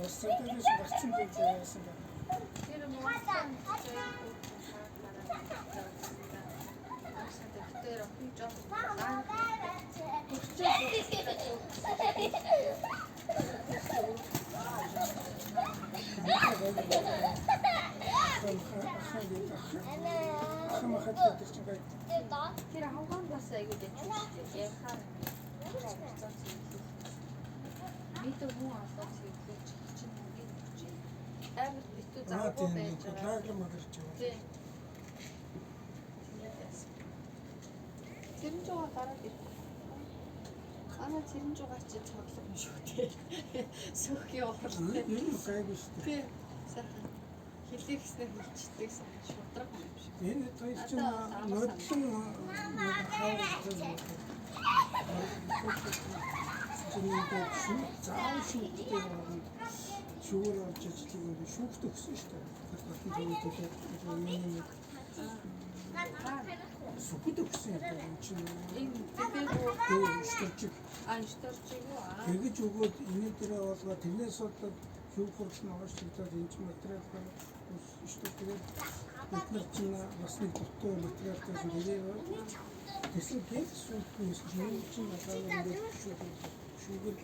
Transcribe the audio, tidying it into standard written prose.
Улсуудаас гарсан байж яасан бэ? Тэр Монгол дээр охин жоо тэр хавгаандаас айгүй дэвчээ яхаа мэдээ хүн олоод хийлгэж чинь ингээд өгч амар битүү завгүй байж байгаа. Тийм. Цэрэнжугаа гараад ирэх. Ана цэрэнжугаа чи цоглох юм шүү дээ. Сөхий ухралтай. Энэ гайгүй шүү дээ. Тийм. Сайхан хилээ гэснээр хилчдэг шудраг юм шиг. Энэ той чинь нодлон заавал шүүхтэй байна. Шүүгээр орж ижлэг юм шүүхтэй өгсөн шүү дээ. Тэр батны төлөвлөлт сүхд өгсөн юм чинь. Энэ тэбэгүү штурчиг. Штурчиг юу аа? Тэгэж өгөөд энэ дээрээ болгоо тэрнээс болоод шүүх хурц ногоос чигдээд энэ ч материал штурчиг. Бид нар чинь бас нэг дутуу материалтай нэрээ тэсэл гээд сүүлдээс юм чинь болоод ингээд шүүгээр